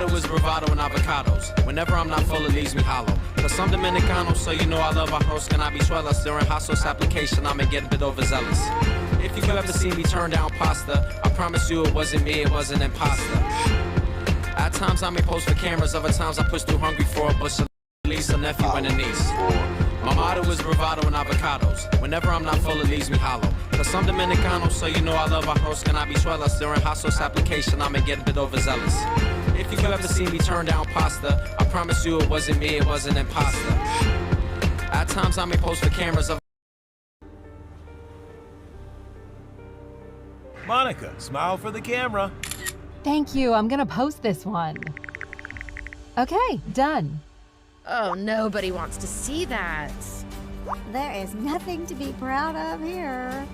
motto is bravado and avocados. Whenever I'm not full, it leaves me hollow. Cause I'm Dominicano, so you know I love arroz con habichuelas. During hot sauce application, I may get a bit overzealous. If you ever see me turn down pasta, I promise you it wasn't me, it was an imposter. At times I may pose for cameras, other times I push through hungry for a bush of lease, a nephew and a niece. My motto is bravado and avocados. Whenever I'm not full, it leaves me hollow. Cause I'm Dominicano, so you know I love arroz con habichuelas. During hot sauce application, I may get a bit overzealous. If you ever see me turn down pasta, I promise you it wasn't me, it was an imposter. At times I may pose for cameras. Monica, smile for the camera. Thank you, I'm gonna post this one. Okay, done. Oh, nobody wants to see that. There is nothing to be proud of here.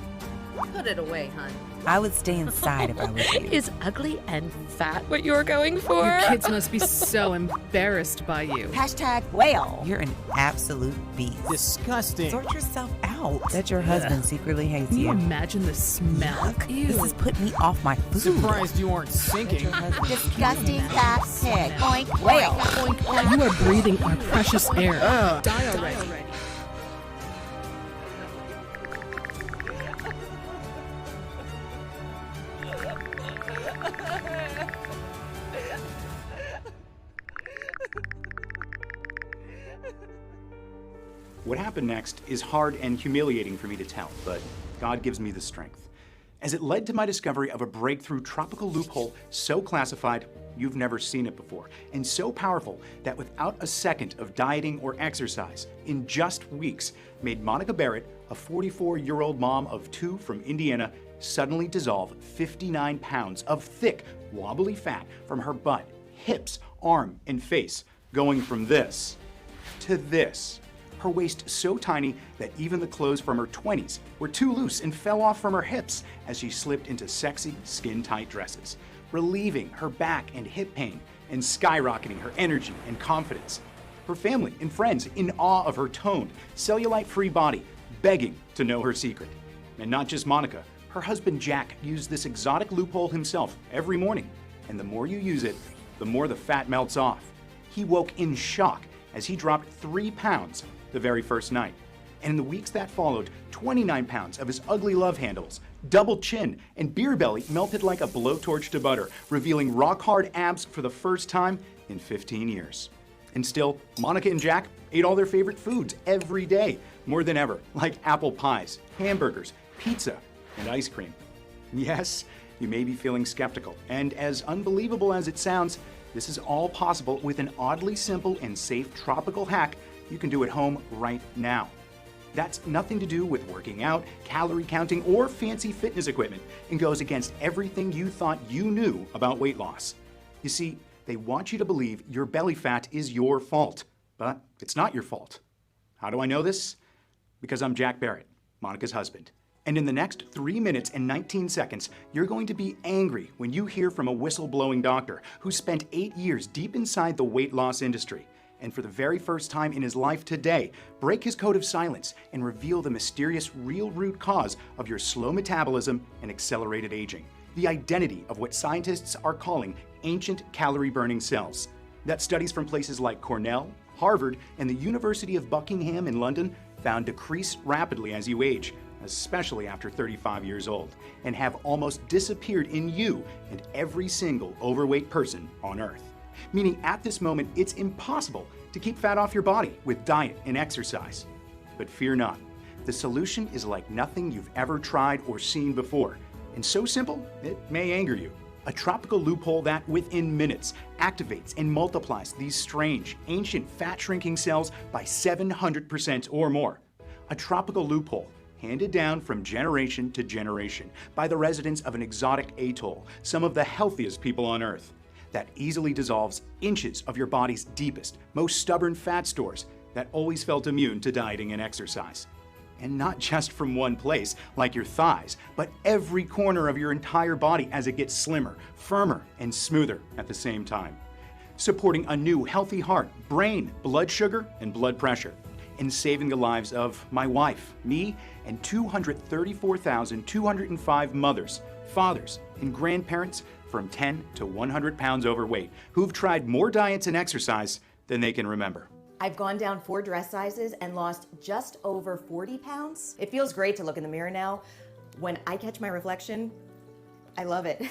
Put it away, hun. I would stay inside if I was you. Is ugly and fat what you're going for? Your kids must be so embarrassed by you. Hashtag whale. You're an absolute beast. Disgusting. Sort yourself out. That your husband secretly hates Can you you. imagine the smell? Ew. This has put me off my food. Surprised you aren't sinking. Disgusting fat pig. Oink whale. You are breathing our precious air. Die already. What happened next is hard and humiliating for me to tell, but God gives me the strength, as it led to my discovery of a breakthrough tropical loophole so classified you've never seen it before, and so powerful that without a second of dieting or exercise, in just weeks, made Monica Barrett, a 44-year-old mom of 2 from Indiana, suddenly dissolve 59 pounds of thick, wobbly fat from her butt, hips, arm, and face, going from this to this. Her waist so tiny that even the clothes from her 20s were too loose and fell off from her hips as she slipped into sexy, skin-tight dresses, relieving her back and hip pain and skyrocketing her energy and confidence. Her family and friends in awe of her toned, cellulite-free body, begging to know her secret. And not just Monica, her husband Jack used this exotic loophole himself every morning, and the more you use it, the more the fat melts off. He woke in shock as he dropped 3 pounds the very first night. And in the weeks that followed, 29 pounds of his ugly love handles, double chin, and beer belly melted like a blowtorch to butter, revealing rock-hard abs for the first time in 15 years. And still, Monica and Jack ate all their favorite foods every day, more than ever, like apple pies, hamburgers, pizza, and ice cream. Yes, you may be feeling skeptical, and as unbelievable as it sounds, this is all possible with an oddly simple and safe tropical hack you can do at home right now. That's nothing to do with working out, calorie counting, or fancy fitness equipment, and goes against everything you thought you knew about weight loss. You see, they want you to believe your belly fat is your fault, but it's not your fault. How do I know this? Because I'm Jack Barrett, Monica's husband. And in the next 3 minutes and 19 seconds, you're going to be angry when you hear from a whistleblowing doctor who spent 8 years deep inside the weight loss industry, and for the very first time in his life today, break his code of silence and reveal the mysterious real root cause of your slow metabolism and accelerated aging, the identity of what scientists are calling ancient calorie-burning cells, that studies from places like Cornell, Harvard, and the University of Buckingham in London found decrease rapidly as you age, especially after 35 years old, and have almost disappeared in you and every single overweight person on Earth. Meaning at this moment, it's impossible to keep fat off your body with diet and exercise. But fear not, the solution is like nothing you've ever tried or seen before, and so simple, it may anger you. A tropical loophole that, within minutes, activates and multiplies these strange, ancient fat-shrinking cells by 700% or more. A tropical loophole handed down from generation to generation by the residents of an exotic atoll, some of the healthiest people on Earth, that easily dissolves inches of your body's deepest, most stubborn fat stores that always felt immune to dieting and exercise. And not just from one place, like your thighs, but every corner of your entire body as it gets slimmer, firmer, and smoother at the same time. Supporting a new healthy heart, brain, blood sugar, and blood pressure. And saving the lives of my wife, me, and 234,205 mothers, fathers, and grandparents from 10 to 100 pounds overweight who've tried more diets and exercise than they can remember. I've gone down 4 dress sizes and lost just over 40 pounds. It feels great to look in the mirror now. When I catch my reflection, I love it.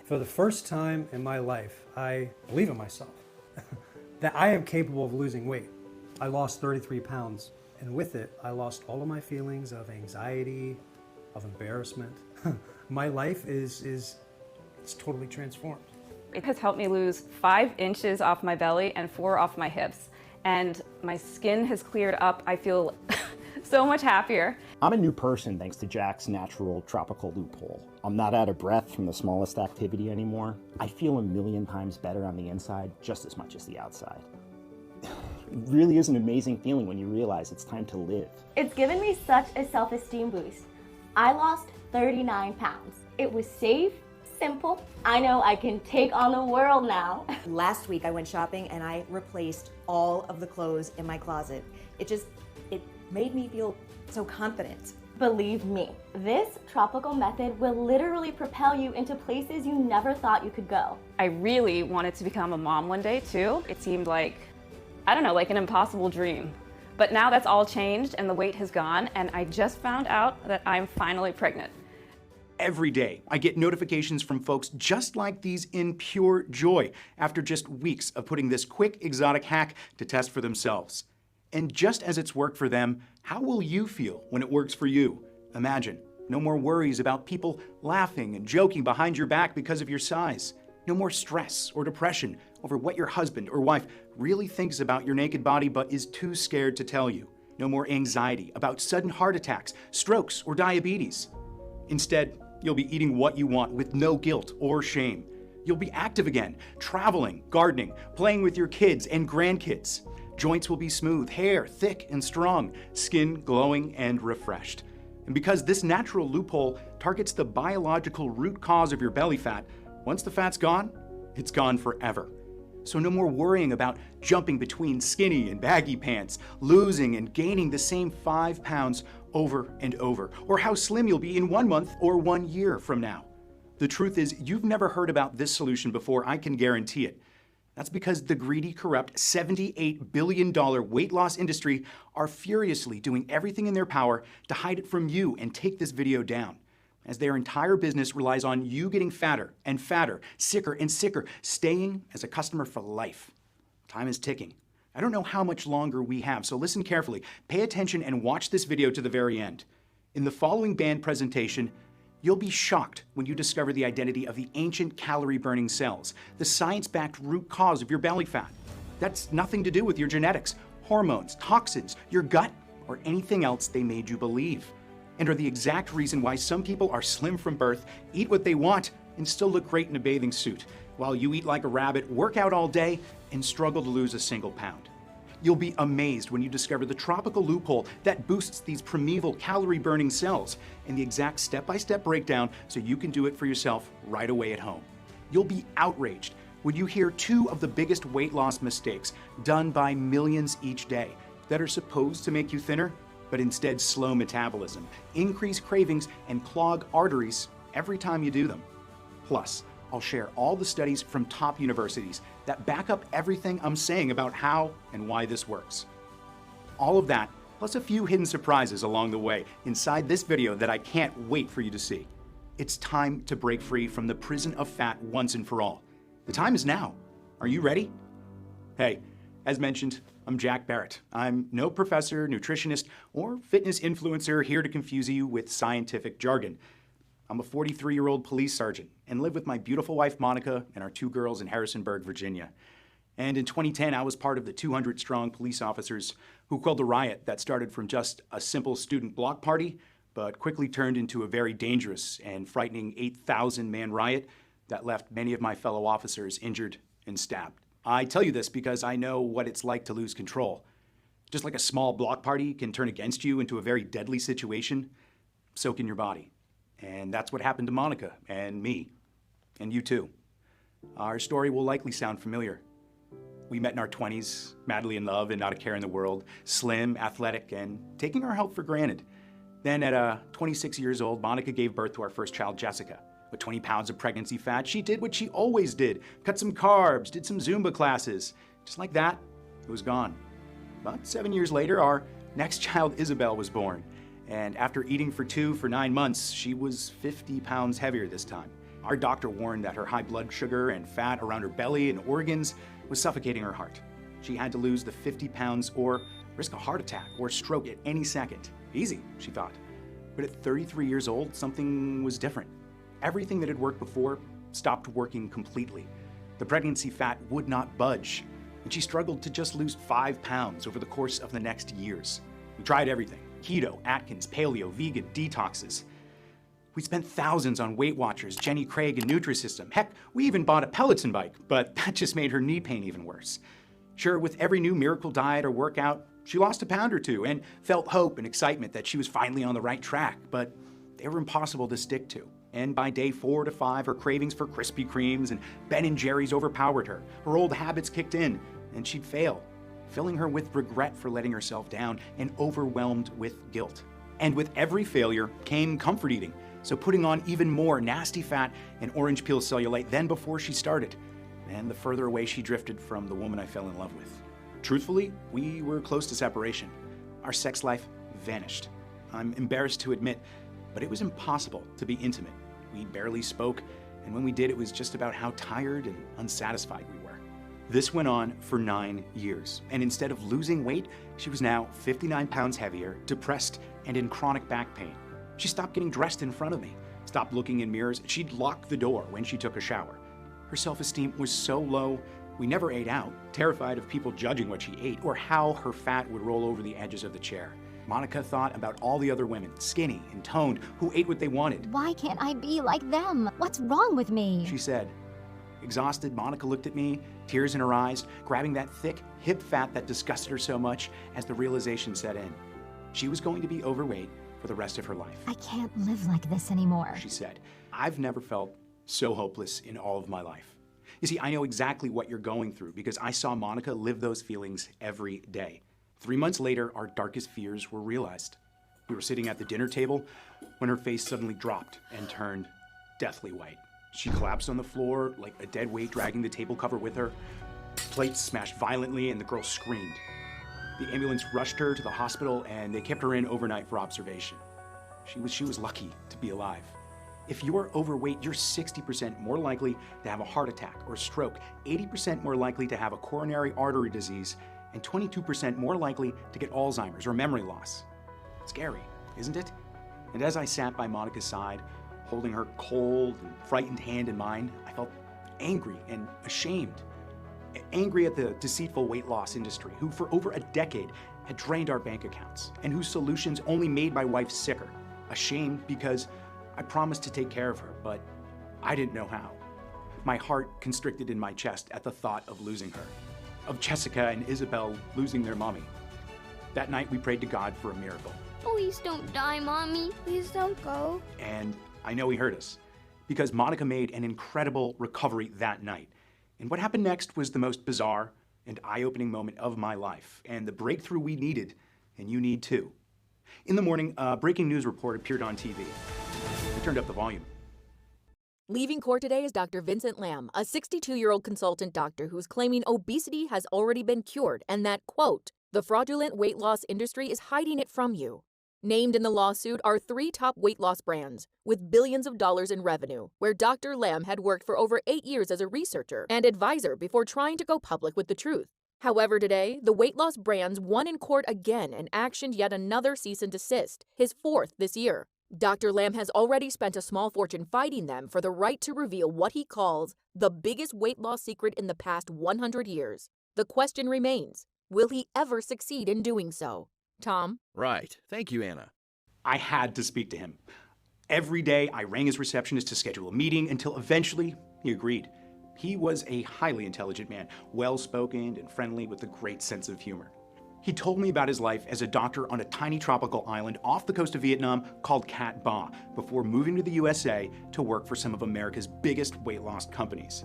For the first time in my life, I believe in myself, that I am capable of losing weight. I lost 33 pounds, and with it, I lost all of my feelings of anxiety, of embarrassment. My life it's totally transformed. It has helped me lose 5 inches off my belly and 4 off my hips. And my skin has cleared up. I feel so much happier. I'm a new person thanks to Jack's natural tropical loophole. I'm not out of breath from the smallest activity anymore. I feel a million times better on the inside just as much as the outside. It really is an amazing feeling when you realize it's time to live. It's given me such a self-esteem boost. I lost 39 pounds. It was safe, simple. I know I can take on the world now. Last week I went shopping and I replaced all of the clothes in my closet. It made me feel so confident. Believe me, this tropical method will literally propel you into places you never thought you could go. I really wanted to become a mom one day too. It seemed like, I don't know, like an impossible dream. But now that's all changed and the weight has gone, and I just found out that I'm finally pregnant. Every day, I get notifications from folks just like these in pure joy after just weeks of putting this quick, exotic hack to test for themselves. And just as it's worked for them, how will you feel when it works for you? Imagine, no more worries about people laughing and joking behind your back because of your size. No more stress or depression over what your husband or wife really thinks about your naked body but is too scared to tell you. No more anxiety about sudden heart attacks, strokes, or diabetes. Instead, you'll be eating what you want with no guilt or shame. You'll be active again, traveling, gardening, playing with your kids and grandkids. Joints will be smooth, hair thick and strong, skin glowing and refreshed. And because this natural loophole targets the biological root cause of your belly fat, once the fat's gone, it's gone forever. So no more worrying about jumping between skinny and baggy pants, losing and gaining the same 5 pounds over and over, or how slim you'll be in 1 month or 1 year from now. The truth is, you've never heard about this solution before, I can guarantee it. That's because the greedy, corrupt, $78 billion weight loss industry are furiously doing everything in their power to hide it from you and take this video down, as their entire business relies on you getting fatter and fatter, sicker and sicker, staying as a customer for life. Time is ticking. I don't know how much longer we have, so listen carefully, pay attention, and watch this video to the very end. In the following band presentation, you'll be shocked when you discover the identity of the ancient calorie-burning cells, the science-backed root cause of your belly fat. That's nothing to do with your genetics, hormones, toxins, your gut, or anything else they made you believe, and are the exact reason why some people are slim from birth, eat what they want, and still look great in a bathing suit, while you eat like a rabbit, work out all day, and struggle to lose a single pound. You'll be amazed when you discover the tropical loophole that boosts these primeval calorie-burning cells and the exact step-by-step breakdown so you can do it for yourself right away at home. You'll be outraged when you hear 2 of the biggest weight loss mistakes done by millions each day that are supposed to make you thinner, but instead slow metabolism, increase cravings, and clog arteries every time you do them. Plus, I'll share all the studies from top universities that back up everything I'm saying about how and why this works. All of that, plus a few hidden surprises along the way inside this video that I can't wait for you to see. It's time to break free from the prison of fat once and for all. The time is now. Are you ready? Hey, as mentioned, I'm Jack Barrett. I'm no professor, nutritionist, or fitness influencer here to confuse you with scientific jargon. I'm a 43-year-old police sergeant and live with my beautiful wife, Monica, and our 2 girls in Harrisonburg, Virginia. And in 2010, I was part of the 200-strong police officers who quelled a riot that started from just a simple student block party, but quickly turned into a very dangerous and frightening 8,000-man riot that left many of my fellow officers injured and stabbed. I tell you this because I know what it's like to lose control. Just like a small block party can turn against you into a very deadly situation, so can your body. And that's what happened to Monica and me, and you too. Our story will likely sound familiar. We met in our 20s, madly in love and not a care in the world, slim, athletic, and taking our health for granted. Then at 26 years old, Monica gave birth to our first child, Jessica, With 20 pounds of pregnancy fat, she did what she always did. Cut some carbs, did some Zumba classes. Just like that, it was gone. But 7 years later, our next child, Isabel, was born. And after eating for 9 months, she was 50 pounds heavier this time. Our doctor warned that her high blood sugar and fat around her belly and organs was suffocating her heart. She had to lose the 50 pounds or risk a heart attack or stroke at any second. Easy, she thought. But at 33 years old, something was different. Everything that had worked before stopped working completely. The pregnancy fat would not budge, and she struggled to just lose 5 pounds over the course of the next years. We tried everything: keto, Atkins, paleo, vegan, detoxes. We spent thousands on Weight Watchers, Jenny Craig, and Nutrisystem. Heck, we even bought a Peloton bike, but that just made her knee pain even worse. Sure, with every new miracle diet or workout, she lost a pound or two and felt hope and excitement that she was finally on the right track, but they were impossible to stick to. And by day 4 to 5, her cravings for Krispy Kremes and Ben & Jerry's overpowered her. Her old habits kicked in, and she'd fail, filling her with regret for letting herself down and overwhelmed with guilt. And with every failure came comfort eating, so putting on even more nasty fat and orange peel cellulite than before she started. And the further away she drifted from the woman I fell in love with. Truthfully, we were close to separation. Our sex life vanished. I'm embarrassed to admit, but it was impossible to be intimate. We barely spoke, and when we did, it was just about how tired and unsatisfied we were. This went on for 9 years, and instead of losing weight, she was now 59 pounds heavier, depressed, and in chronic back pain. She stopped getting dressed in front of me, stopped looking in mirrors, she'd lock the door when she took a shower. Her self-esteem was so low, we never ate out, terrified of people judging what she ate or how her fat would roll over the edges of the chair. Monica thought about all the other women, skinny and toned, who ate what they wanted. Why can't I be like them? What's wrong with me? She said. Exhausted, Monica looked at me, tears in her eyes, grabbing that thick, hip fat that disgusted her so much as the realization set in. She was going to be overweight for the rest of her life. I can't live like this anymore, she said. I've never felt so hopeless in all of my life. You see, I know exactly what you're going through because I saw Monica live those feelings every day. 3 months later, our darkest fears were realized. We were sitting at the dinner table when her face suddenly dropped and turned deathly white. She collapsed on the floor like a dead weight, dragging the table cover with her. Plates smashed violently and the girl screamed. The ambulance rushed her to the hospital and they kept her in overnight for observation. She was lucky to be alive. If you're overweight, you're 60% more likely to have a heart attack or stroke, 80% more likely to have a coronary artery disease, and 22% more likely to get Alzheimer's or memory loss. Scary, isn't it? And as I sat by Monica's side, holding her cold and frightened hand in mine, I felt angry and ashamed. Angry at the deceitful weight loss industry, who for over a decade had drained our bank accounts, and whose solutions only made my wife sicker. Ashamed because I promised to take care of her, but I didn't know how. My heart constricted in my chest at the thought of losing her, of Jessica and Isabel losing their mommy. That night we prayed to God for a miracle. Please don't die, Mommy. Please don't go. And I know he heard us, because Monica made an incredible recovery that night. And what happened next was the most bizarre and eye-opening moment of my life, and the breakthrough we needed, and you need too. In the morning, a breaking news report appeared on TV. I turned up the volume. Leaving court today is Dr. Vincent Lamb, a 62-year-old consultant doctor who's claiming obesity has already been cured and that, quote, the fraudulent weight loss industry is hiding it from you. Named in the lawsuit are 3 top weight loss brands with billions of dollars in revenue, where Dr. Lamb had worked for over 8 years as a researcher and advisor before trying to go public with the truth. However, today, the weight loss brands won in court again and actioned yet another cease and desist, his 4th this year. Dr. Lamb has already spent a small fortune fighting them for the right to reveal what he calls the biggest weight loss secret in the past 100 years. The question remains, will he ever succeed in doing so? Tom? Right. Thank you, Anna. I had to speak to him. Every day, I rang his receptionist to schedule a meeting until eventually he agreed. He was a highly intelligent man, well-spoken and friendly with a great sense of humor. He told me about his life as a doctor on a tiny tropical island off the coast of Vietnam called Cat Ba before moving to the USA to work for some of America's biggest weight loss companies.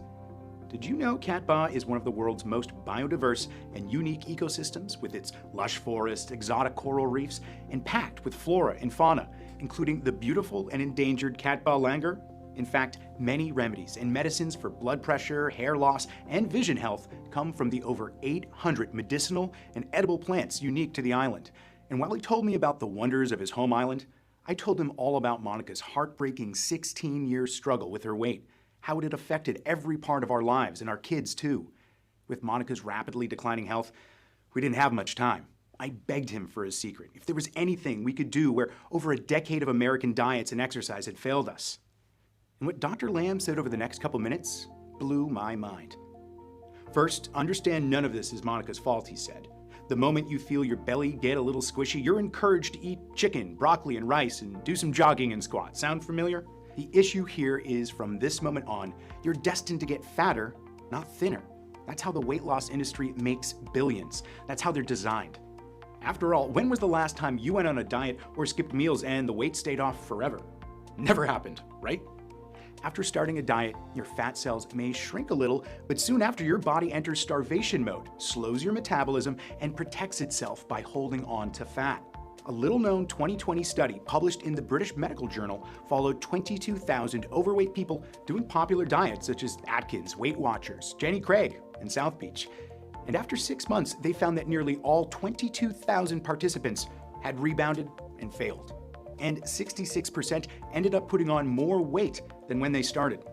Did you know Cat Ba is one of the world's most biodiverse and unique ecosystems with its lush forests, exotic coral reefs, and packed with flora and fauna, including the beautiful and endangered Cat Ba langur In fact, many remedies and medicines for blood pressure, hair loss, and vision health come from the over 800 medicinal and edible plants unique to the island. And while he told me about the wonders of his home island, I told him all about Monica's heartbreaking 16-year struggle with her weight, how it had affected every part of our lives and our kids too. With Monica's rapidly declining health, we didn't have much time. I begged him for his secret, if there was anything we could do where over a decade of American diets and exercise had failed us. And what Dr. Lamb said over the next couple minutes blew my mind. First, understand none of this is Monica's fault, he said. The moment you feel your belly get a little squishy, you're encouraged to eat chicken, broccoli, and rice and do some jogging and squats. Sound familiar? The issue here is from this moment on, you're destined to get fatter, not thinner. That's how the weight loss industry makes billions. That's how they're designed. After all, when was the last time you went on a diet or skipped meals and the weight stayed off forever? Never happened, right? After starting a diet, your fat cells may shrink a little, but soon after your body enters starvation mode, slows your metabolism, and protects itself by holding on to fat. A little-known 2020 study published in the British Medical Journal followed 22,000 overweight people doing popular diets such as Atkins, Weight Watchers, Jenny Craig, and South Beach. And after 6 months, they found that nearly all 22,000 participants had rebounded and failed. And 66% ended up putting on more weight than when they started.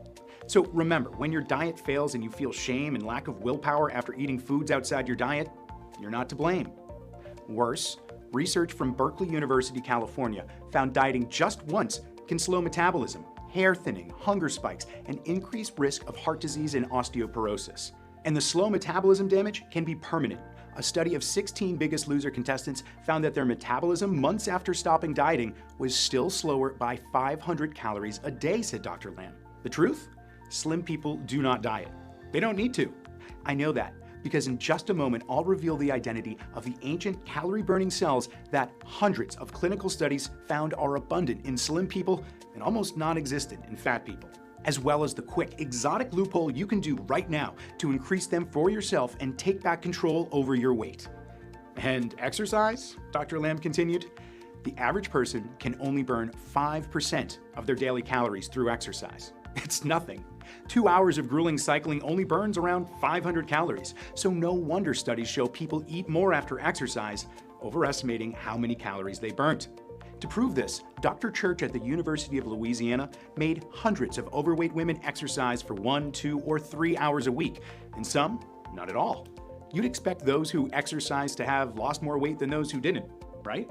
So remember, when your diet fails and you feel shame and lack of willpower after eating foods outside your diet, you're not to blame. Worse, research from Berkeley University, California found dieting just once can slow metabolism, hair thinning, hunger spikes, and increased risk of heart disease and osteoporosis. And the slow metabolism damage can be permanent. A study of 16 Biggest Loser contestants found that their metabolism months after stopping dieting was still slower by 500 calories a day, said Dr. Lamb. The truth? Slim people do not diet. They don't need to. I know that because in just a moment, I'll reveal the identity of the ancient calorie-burning cells that hundreds of clinical studies found are abundant in slim people and almost non-existent in fat people, as well as the quick, exotic loophole you can do right now to increase them for yourself and take back control over your weight. And exercise, Dr. Lamb continued, the average person can only burn 5% of their daily calories through exercise. It's nothing. 2 hours of grueling cycling only burns around 500 calories, so no wonder studies show people eat more after exercise, overestimating how many calories they burnt. To prove this, Dr. Church at the University of Louisiana made hundreds of overweight women exercise for 1, 2, or 3 hours a week, and some, not at all. You'd expect those who exercised to have lost more weight than those who didn't, right?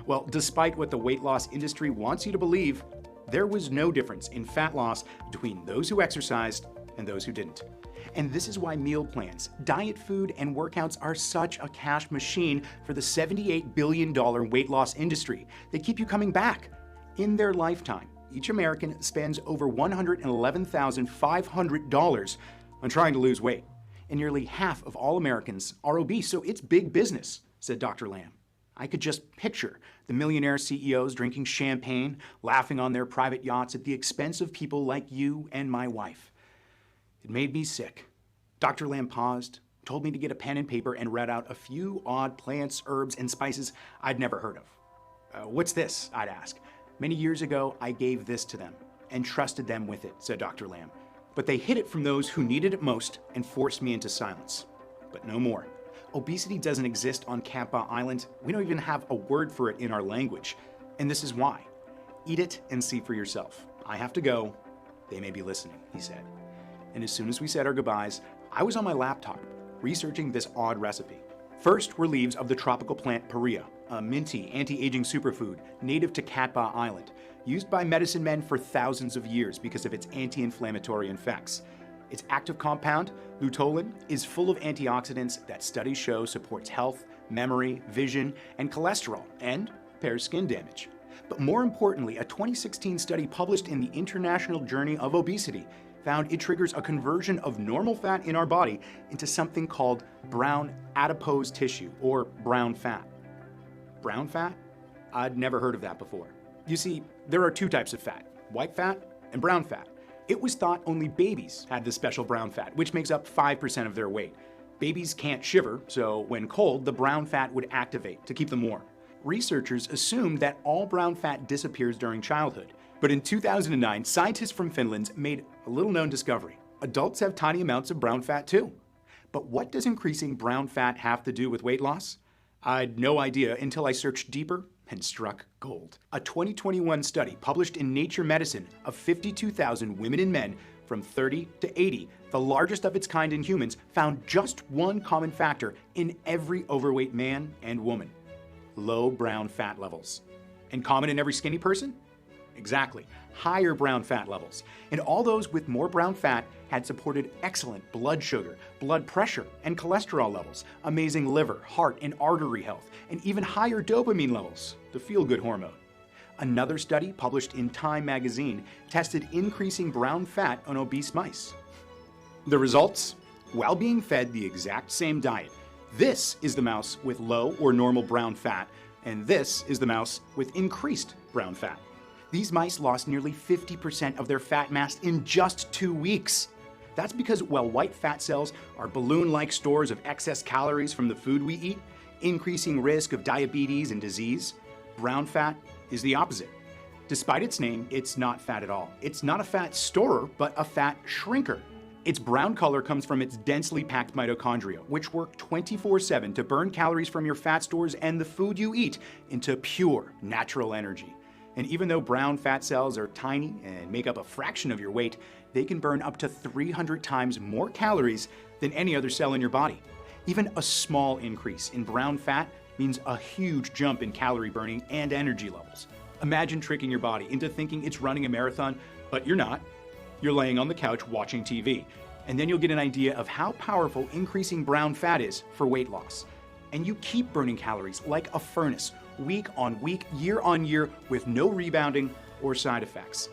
Well, despite what the weight loss industry wants you to believe, there was no difference in fat loss between those who exercised and those who didn't. And this is why meal plans, diet food, and workouts are such a cash machine for the $78 billion weight loss industry. They keep you coming back. In their lifetime, each American spends over $111,500 on trying to lose weight. And nearly half of all Americans are obese, so it's big business, said Dr. Lamb. I could just picture the millionaire CEOs drinking champagne, laughing on their private yachts at the expense of people like you and my wife. It made me sick. Dr. Lamb paused, told me to get a pen and paper, and read out a few odd plants, herbs, and spices I'd never heard of. What's this? I'd ask. Many years ago, I gave this to them and trusted them with it, said Dr. Lamb. But they hid it from those who needed it most and forced me into silence. But no more. Obesity doesn't exist on Kappa Island. We don't even have a word for it in our language. And this is why. Eat it and see for yourself. I have to go. They may be listening, he said. And as soon as we said our goodbyes, I was on my laptop, researching this odd recipe. First were leaves of the tropical plant Perea, a minty, anti-aging superfood native to Katba Island, used by medicine men for thousands of years because of its anti-inflammatory effects. Its active compound, luteolin, is full of antioxidants that studies show supports health, memory, vision, and cholesterol, and repairs skin damage. But more importantly, a 2016 study published in the International Journey of Obesity found it triggers a conversion of normal fat in our body into something called brown adipose tissue, or brown fat. Brown fat? I'd never heard of that before. You see, there are two types of fat, white fat and brown fat. It was thought only babies had this special brown fat, which makes up 5% of their weight. Babies can't shiver, so when cold, the brown fat would activate to keep them warm. Researchers assumed that all brown fat disappears during childhood, But in 2009, scientists from Finland made a little-known discovery. Adults have tiny amounts of brown fat too. But what does increasing brown fat have to do with weight loss? I'd no idea until I searched deeper and struck gold. A 2021 study published in Nature Medicine of 52,000 women and men from 30 to 80, the largest of its kind in humans, found just one common factor in every overweight man and woman: low brown fat levels. And common in every skinny person? Exactly, higher brown fat levels. And all those with more brown fat had supported excellent blood sugar, blood pressure, and cholesterol levels, amazing liver, heart, and artery health, and even higher dopamine levels, the feel-good hormone. Another study published in Time magazine tested increasing brown fat on obese mice. The results? While being fed the exact same diet, this is the mouse with low or normal brown fat, and this is the mouse with increased brown fat. These mice lost nearly 50% of their fat mass in just 2 weeks. That's because while white fat cells are balloon-like stores of excess calories from the food we eat, increasing risk of diabetes and disease, brown fat is the opposite. Despite its name, it's not fat at all. It's not a fat storer, but a fat shrinker. Its brown color comes from its densely packed mitochondria, which work 24/7 to burn calories from your fat stores and the food you eat into pure, natural energy. And even though brown fat cells are tiny and make up a fraction of your weight, they can burn up to 300 times more calories than any other cell in your body. Even a small increase in brown fat means a huge jump in calorie burning and energy levels. Imagine tricking your body into thinking it's running a marathon, but you're not. You're laying on the couch watching TV. And then you'll get an idea of how powerful increasing brown fat is for weight loss. And you keep burning calories like a furnace, week on week, year on year, with no rebounding or side effects.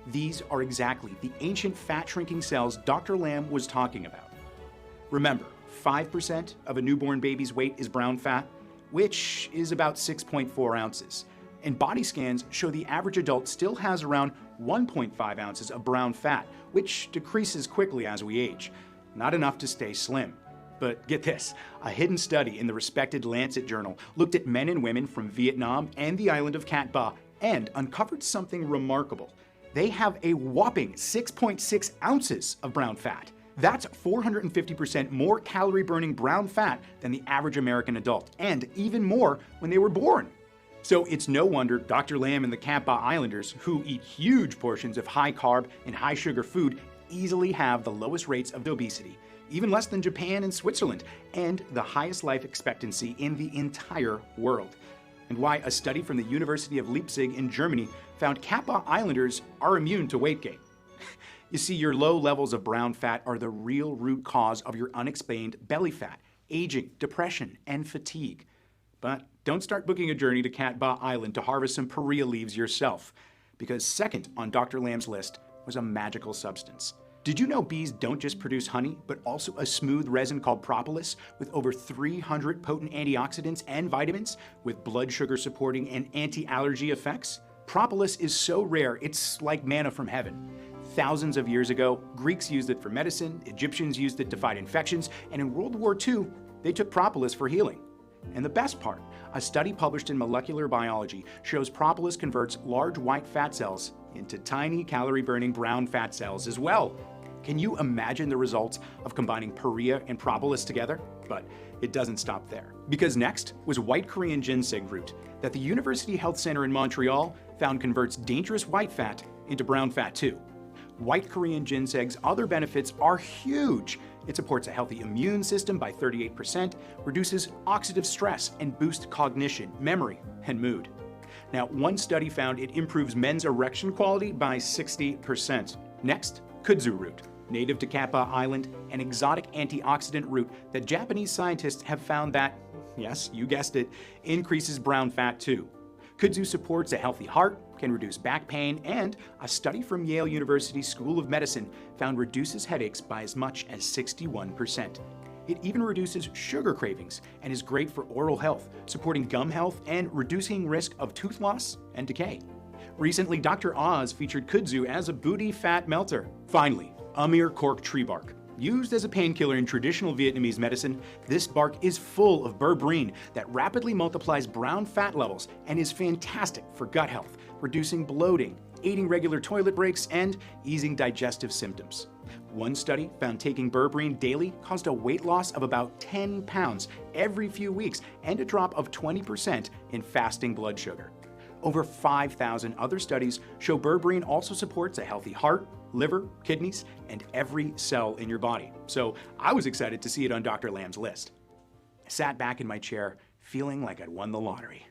These are exactly the ancient fat-shrinking cells Dr. Lamb was talking about. Remember, 5% of a newborn baby's weight is brown fat, which is about 6.4 ounces. And body scans show the average adult still has around 1.5 ounces of brown fat, which decreases quickly as we age. Not enough to stay slim. But get this, a hidden study in the respected Lancet journal looked at men and women from Vietnam and the island of Cat Ba and uncovered something remarkable. They have a whopping 6.6 ounces of brown fat. That's 450% more calorie-burning brown fat than the average American adult, and even more when they were born. So it's no wonder Dr. Lamb and the Cat Ba Islanders, who eat huge portions of high-carb and high-sugar food, easily have the lowest rates of obesity, even less than Japan and Switzerland, and the highest life expectancy in the entire world. And why a study from the University of Leipzig in Germany found Cat Ba Islanders are immune to weight gain. You see, your low levels of brown fat are the real root cause of your unexplained belly fat, aging, depression, and fatigue. But don't start booking a journey to Cat Ba Island to harvest some Paria leaves yourself, because second on Dr. Lamb's list was a magical substance. Did you know bees don't just produce honey, but also a smooth resin called propolis with over 300 potent antioxidants and vitamins with blood sugar supporting and anti-allergy effects? Propolis is so rare, it's like manna from heaven. Thousands of years ago, Greeks used it for medicine, Egyptians used it to fight infections, and in World War II, they took propolis for healing. And the best part, a study published in Molecular Biology shows propolis converts large white fat cells into tiny calorie-burning brown fat cells as well. Can you imagine the results of combining Paria and propolis together? But it doesn't stop there. Because next was white Korean ginseng root that the University Health Center in Montreal found converts dangerous white fat into brown fat too. White Korean ginseng's other benefits are huge. It supports a healthy immune system by 38%, reduces oxidative stress, and boosts cognition, memory, and mood. Now, one study found it improves men's erection quality by 60%. Next, kudzu root, native to Cat Ba Island, an exotic antioxidant root that Japanese scientists have found that, yes, you guessed it, increases brown fat too. Kudzu supports a healthy heart, can reduce back pain, and a study from Yale University School of Medicine found reduces headaches by as much as 61%. It even reduces sugar cravings and is great for oral health, supporting gum health and reducing risk of tooth loss and decay. Recently, Dr. Oz featured kudzu as a booty fat melter. Finally, Amir cork tree bark. Used as a painkiller in traditional Vietnamese medicine, this bark is full of berberine that rapidly multiplies brown fat levels and is fantastic for gut health, reducing bloating, aiding regular toilet breaks, and easing digestive symptoms. One study found taking berberine daily caused a weight loss of about 10 pounds every few weeks and a drop of 20% in fasting blood sugar. Over 5,000 other studies show berberine also supports a healthy heart, liver, kidneys, and every cell in your body. So I was excited to see it on Dr. Lamb's list. I sat back in my chair, feeling like I'd won the lottery.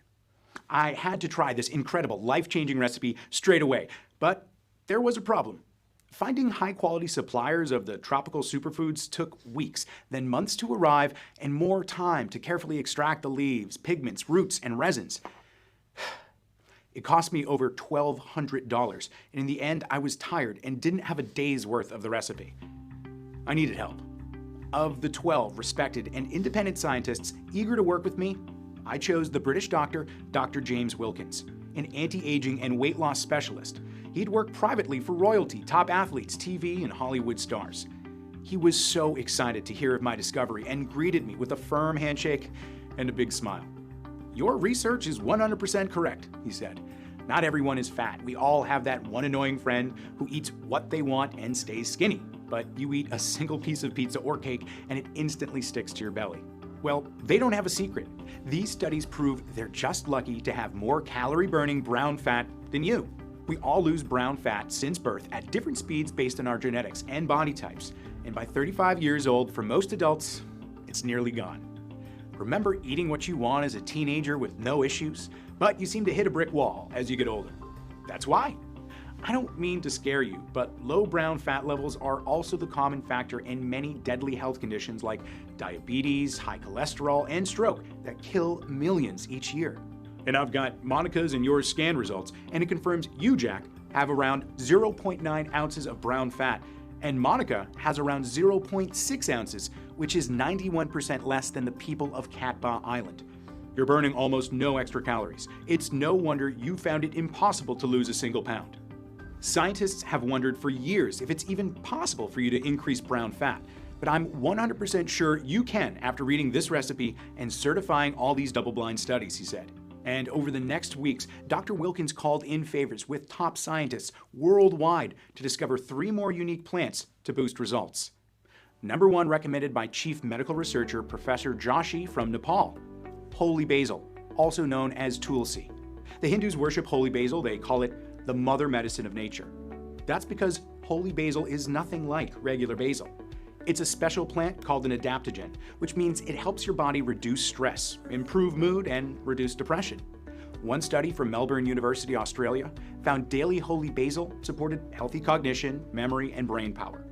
I had to try this incredible, life-changing recipe straight away, but there was a problem. Finding high-quality suppliers of the tropical superfoods took weeks, then months to arrive, and more time to carefully extract the leaves, pigments, roots, and resins. It cost me over $1,200, and in the end, I was tired and didn't have a day's worth of the recipe. I needed help. Of the 12 respected and independent scientists eager to work with me, I chose the British doctor, Dr. James Wilkins, an anti-aging and weight loss specialist. He'd worked privately for royalty, top athletes, TV, and Hollywood stars. He was so excited to hear of my discovery and greeted me with a firm handshake and a big smile. "Your research is 100% correct," he said. "Not everyone is fat. We all have that one annoying friend who eats what they want and stays skinny. But you eat a single piece of pizza or cake and it instantly sticks to your belly." Well, they don't have a secret. These studies prove they're just lucky to have more calorie-burning brown fat than you. We all lose brown fat since birth at different speeds based on our genetics and body types. And by 35 years old, for most adults, it's nearly gone. Remember eating what you want as a teenager with no issues, but you seem to hit a brick wall as you get older. That's why. I don't mean to scare you, but low brown fat levels are also the common factor in many deadly health conditions like diabetes, high cholesterol, and stroke that kill millions each year. And I've got Monica's and yours scan results, and it confirms you, Jack, have around 0.9 ounces of brown fat, and Monica has around 0.6 ounces, which is 91% less than the people of Cat Ba Island. You're burning almost no extra calories. It's no wonder you found it impossible to lose a single pound. Scientists have wondered for years if it's even possible for you to increase brown fat, but I'm 100% sure you can after reading this recipe and certifying all these double-blind studies, he said. And over the next weeks, Dr. Wilkins called in favors with top scientists worldwide to discover 3 more unique plants to boost results. Number 1 recommended by Chief Medical Researcher Professor Joshi from Nepal, holy basil, also known as tulsi. The Hindus worship holy basil. They call it the mother medicine of nature. That's because holy basil is nothing like regular basil. It's a special plant called an adaptogen, which means it helps your body reduce stress, improve mood, and reduce depression. One study from Melbourne University, Australia, found daily holy basil supported healthy cognition, memory, and brain power.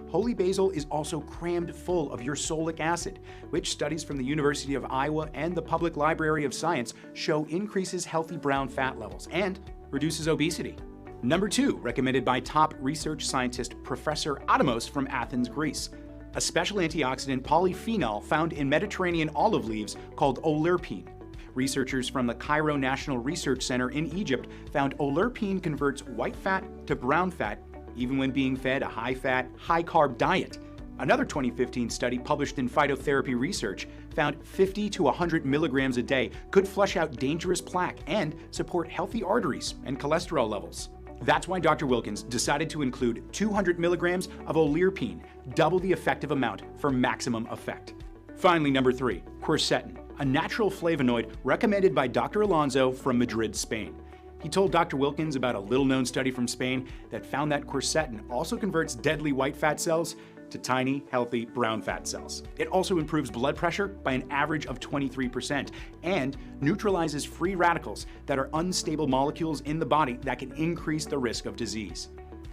Holy basil is also crammed full of ursolic acid, which studies from the University of Iowa and the Public Library of Science show increases healthy brown fat levels and reduces obesity. Number 2, recommended by top research scientist Professor Adamos from Athens, Greece, a special antioxidant polyphenol found in Mediterranean olive leaves called oleuropein. Researchers from the Cairo National Research Center in Egypt found oleuropein converts white fat to brown fat even when being fed a high-fat, high-carb diet. Another 2015 study published in Phytotherapy Research found 50 to 100 milligrams a day could flush out dangerous plaque and support healthy arteries and cholesterol levels. That's why Dr. Wilkins decided to include 200 milligrams of oleuropein, double the effective amount for maximum effect. Finally, number 3, quercetin, a natural flavonoid recommended by Dr. Alonso from Madrid, Spain. He told Dr. Wilkins about a little-known study from Spain that found that quercetin also converts deadly white fat cells to tiny, healthy brown fat cells. It also improves blood pressure by an average of 23% and neutralizes free radicals that are unstable molecules in the body that can increase the risk of disease.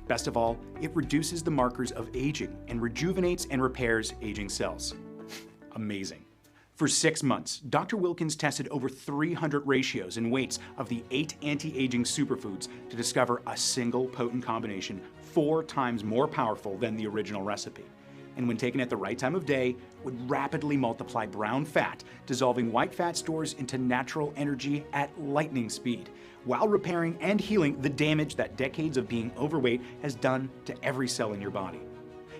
Best of all, it reduces the markers of aging and rejuvenates and repairs aging cells. Amazing. For 6 months, Dr. Wilkins tested over 300 ratios and weights of the 8 anti-aging superfoods to discover a single potent combination 4 times more powerful than the original recipe. And when taken at the right time of day, would rapidly multiply brown fat, dissolving white fat stores into natural energy at lightning speed, while repairing and healing the damage that decades of being overweight has done to every cell in your body.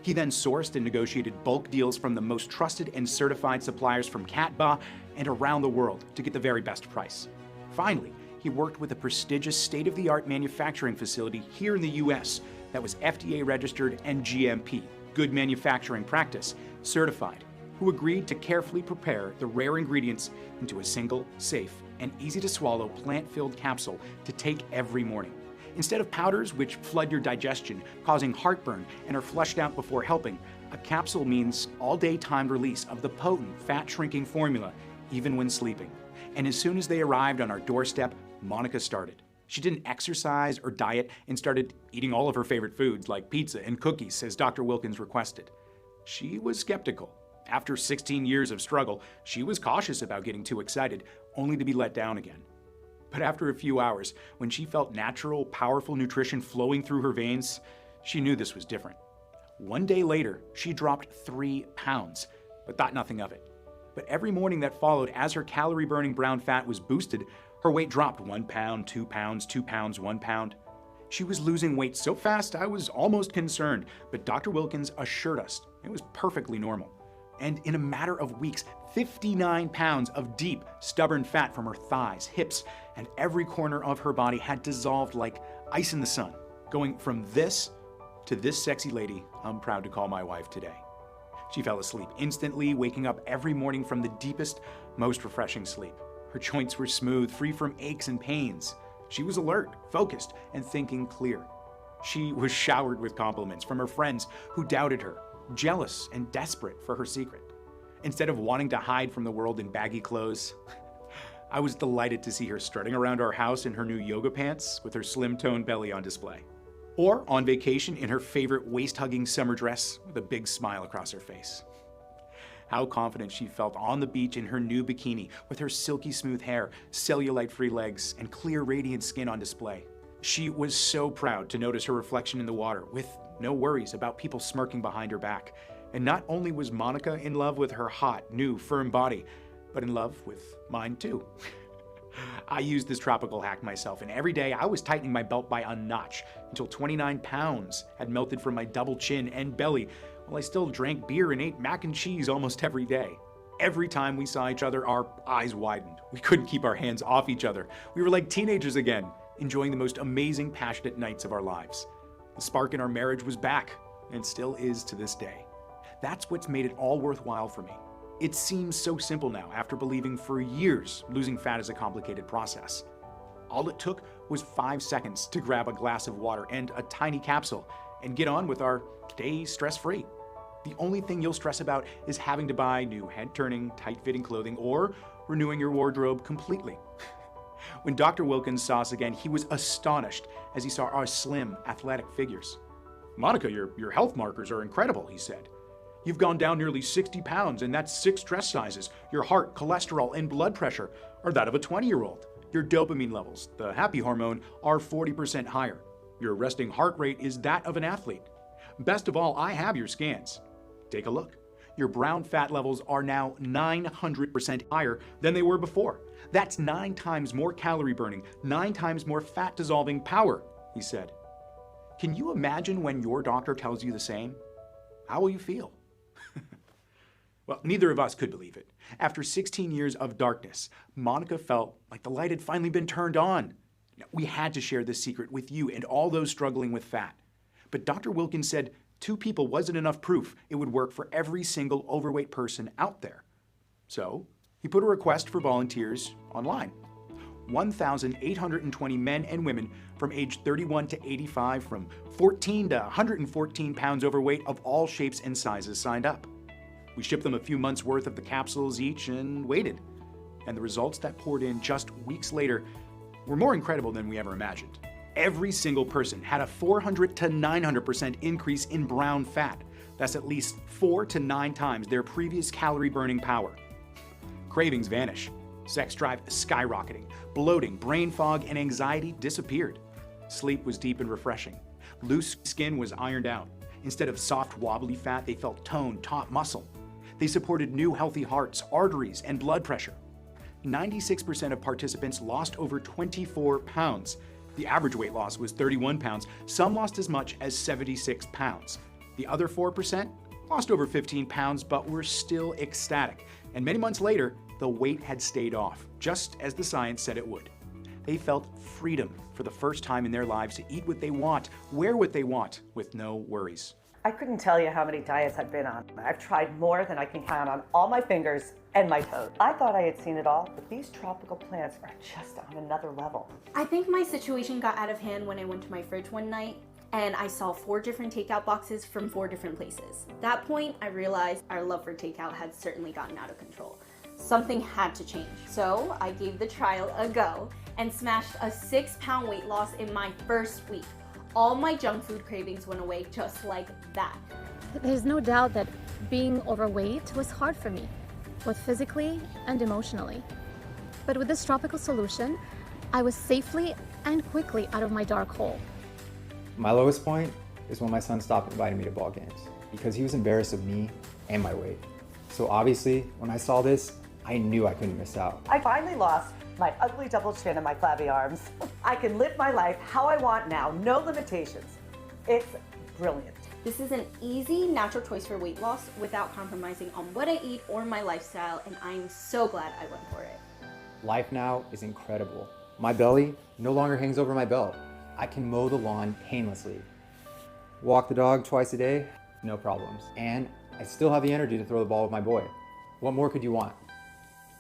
He then sourced and negotiated bulk deals from the most trusted and certified suppliers from Cat Ba and around the world to get the very best price. Finally, he worked with a prestigious state-of-the-art manufacturing facility here in the US that was FDA registered and GMP, good manufacturing practice, certified, who agreed to carefully prepare the rare ingredients into a single, safe, and easy-to-swallow plant-filled capsule to take every morning. Instead of powders which flood your digestion, causing heartburn and are flushed out before helping, a capsule means all-day timed release of the potent, fat-shrinking formula, even when sleeping. And as soon as they arrived on our doorstep, Monica started. She didn't exercise or diet and started eating all of her favorite foods like pizza and cookies, as Dr. Wilkins requested. She was skeptical. After 16 years of struggle, she was cautious about getting too excited, only to be let down again. But after a few hours, when she felt natural, powerful nutrition flowing through her veins, she knew this was different. One day later, she dropped 3 pounds, but thought nothing of it. But every morning that followed, as her calorie-burning brown fat was boosted, her weight dropped 1 pound, 2 pounds, 2 pounds, 1 pound. She was losing weight so fast I was almost concerned, but Dr. Wilkins assured us it was perfectly normal. And in a matter of weeks, 59 pounds of deep, stubborn fat from her thighs, hips, and every corner of her body had dissolved like ice in the sun, going from this to this sexy lady I'm proud to call my wife today. She fell asleep instantly, waking up every morning from the deepest, most refreshing sleep. Her joints were smooth, free from aches and pains. She was alert, focused, and thinking clear. She was showered with compliments from her friends who doubted her, jealous and desperate for her secret. Instead of wanting to hide from the world in baggy clothes, I was delighted to see her strutting around our house in her new yoga pants with her slim-toned belly on display. Or on vacation in her favorite waist-hugging summer dress with a big smile across her face. How confident she felt on the beach in her new bikini with her silky smooth hair, cellulite-free legs, and clear radiant skin on display. She was so proud to notice her reflection in the water with no worries about people smirking behind her back. And not only was Monica in love with her hot, new, firm body, but in love with mine too. I used this tropical hack myself, and every day I was tightening my belt by a notch until 29 pounds had melted from my double chin and belly, while I still drank beer and ate mac and cheese almost every day. Every time we saw each other, our eyes widened. We couldn't keep our hands off each other. We were like teenagers again, enjoying the most amazing, passionate nights of our lives. The spark in our marriage was back, and still is to this day. That's what's made it all worthwhile for me. It seems so simple now, after believing for years losing fat is a complicated process. All it took was 5 seconds to grab a glass of water and a tiny capsule and get on with our day stress-free. The only thing you'll stress about is having to buy new head-turning, tight-fitting clothing or renewing your wardrobe completely. When Dr. Wilkins saw us again, he was astonished as he saw our slim, athletic figures. "Monica, your health markers are incredible," he said. "You've gone down nearly 60 pounds, and that's 6 dress sizes. Your heart, cholesterol, and blood pressure are that of a 20-year-old. Your dopamine levels, the happy hormone, are 40% higher. Your resting heart rate is that of an athlete. Best of all, I have your scans. Take a look. Your brown fat levels are now 900% higher than they were before. That's 9 times more calorie burning, 9 times more fat dissolving power," he said. Can you imagine when your doctor tells you the same? How will you feel? Well, neither of us could believe it. After 16 years of darkness, Monica felt like the light had finally been turned on. We had to share this secret with you and all those struggling with fat. But Dr. Wilkins said 2 people wasn't enough proof it would work for every single overweight person out there. So he put a request for volunteers online. 1,820 men and women from age 31 to 85, from 14 to 114 pounds overweight of all shapes and sizes signed up. We shipped them a few months' worth of the capsules each and waited. And the results that poured in just weeks later were more incredible than we ever imagined. Every single person had a 400 to 900% increase in brown fat. That's at least 4 to 9 times their previous calorie-burning power. Cravings vanish. Sex drive skyrocketing. Bloating, brain fog, and anxiety disappeared. Sleep was deep and refreshing. Loose skin was ironed out. Instead of soft, wobbly fat, they felt toned, taut muscle. They supported new healthy hearts, arteries, and blood pressure. 96% of participants lost over 24 pounds. The average weight loss was 31 pounds. Some lost as much as 76 pounds. The other 4% lost over 15 pounds, but were still ecstatic. And many months later, the weight had stayed off, just as the science said it would. They felt freedom for the first time in their lives to eat what they want, wear what they want, with no worries. I couldn't tell you how many diets I've been on. I've tried more than I can count on all my fingers and my toes. I thought I had seen it all, but these tropical plants are just on another level. I think my situation got out of hand when I went to my fridge one night and I saw 4 different takeout boxes from 4 different places. At that point, I realized our love for takeout had certainly gotten out of control. Something had to change. So I gave the trial a go and smashed a 6-pound weight loss in my first week. All my junk food cravings went away just like that. There's no doubt that being overweight was hard for me, both physically and emotionally. But with this tropical solution, I was safely and quickly out of my dark hole. My lowest point is when my son stopped inviting me to ball games because he was embarrassed of me and my weight. So obviously, when I saw this, I knew I couldn't miss out. I finally lost my ugly double chin and my flabby arms. I can live my life how I want now, no limitations. It's brilliant. This is an easy, natural choice for weight loss without compromising on what I eat or my lifestyle, and I'm so glad I went for it. Life now is incredible. My belly no longer hangs over my belt. I can mow the lawn painlessly. Walk the dog twice a day, no problems. And I still have the energy to throw the ball with my boy. What more could you want?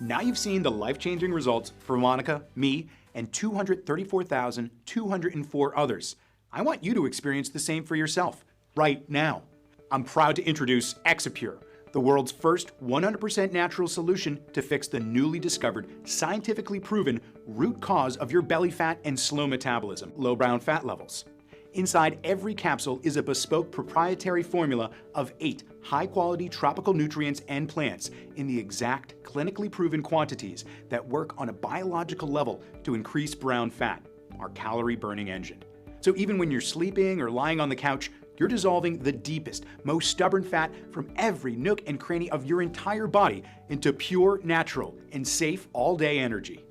Now you've seen the life-changing results for Monica, me, and 234,204 others. I want you to experience the same for yourself, right now. I'm proud to introduce Exipure, the world's first 100% natural solution to fix the newly discovered, scientifically proven root cause of your belly fat and slow metabolism, low brown fat levels. Inside every capsule is a bespoke proprietary formula of 8 high-quality tropical nutrients and plants in the exact clinically proven quantities that work on a biological level to increase brown fat, our calorie-burning engine. So even when you're sleeping or lying on the couch, you're dissolving the deepest, most stubborn fat from every nook and cranny of your entire body into pure, natural, and safe all-day energy.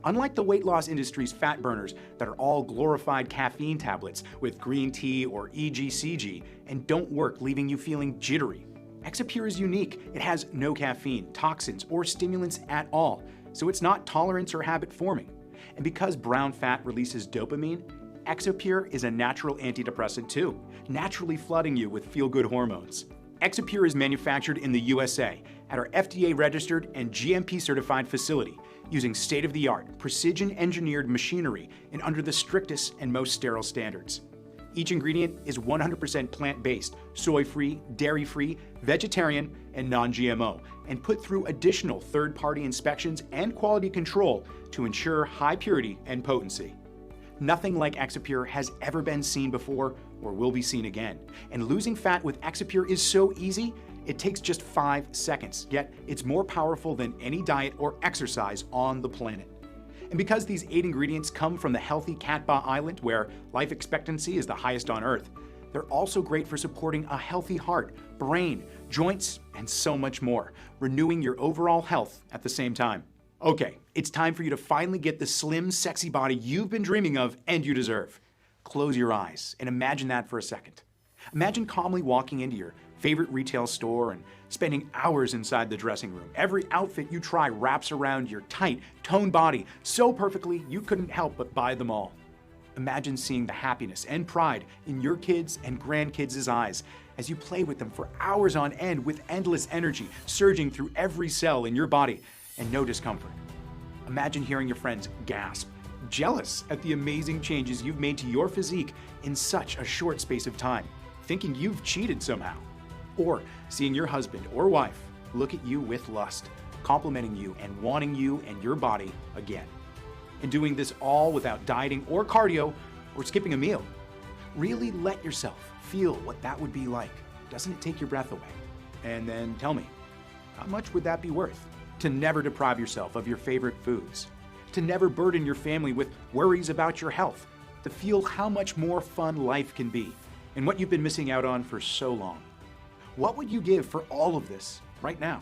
Unlike the weight loss industry's fat burners that are all glorified caffeine tablets with green tea or EGCG and don't work, leaving you feeling jittery, Exipure is unique. It has no caffeine, toxins, or stimulants at all, so it's not tolerance or habit forming. And because brown fat releases dopamine, Exipure is a natural antidepressant too, naturally flooding you with feel-good hormones. Exipure is manufactured in the USA at our FDA-registered and GMP-certified facility, using state-of-the-art, precision-engineered machinery and under the strictest and most sterile standards. Each ingredient is 100% plant-based, soy-free, dairy-free, vegetarian, and non-GMO, and put through additional third-party inspections and quality control to ensure high purity and potency. Nothing like Exipure has ever been seen before or will be seen again. And losing fat with Exipure is so easy, it takes just 5 seconds, yet it's more powerful than any diet or exercise on the planet. And because these 8 ingredients come from the healthy Catbaugh Island, where life expectancy is the highest on Earth, they're also great for supporting a healthy heart, brain, joints, and so much more, renewing your overall health at the same time. Okay, it's time for you to finally get the slim, sexy body you've been dreaming of and you deserve. Close your eyes and imagine that for a second. Imagine calmly walking into your favorite retail store and spending hours inside the dressing room. Every outfit you try wraps around your tight, toned body so perfectly you couldn't help but buy them all. Imagine seeing the happiness and pride in your kids' and grandkids' eyes as you play with them for hours on end with endless energy surging through every cell in your body and no discomfort. Imagine hearing your friends gasp, jealous at the amazing changes you've made to your physique in such a short space of time, thinking you've cheated somehow. Or seeing your husband or wife look at you with lust, complimenting you and wanting you and your body again. And doing this all without dieting or cardio or skipping a meal. Really let yourself feel what that would be like. Doesn't it take your breath away? And then tell me, how much would that be worth? To never deprive yourself of your favorite foods, to never burden your family with worries about your health, to feel how much more fun life can be and what you've been missing out on for so long. What would you give for all of this right now?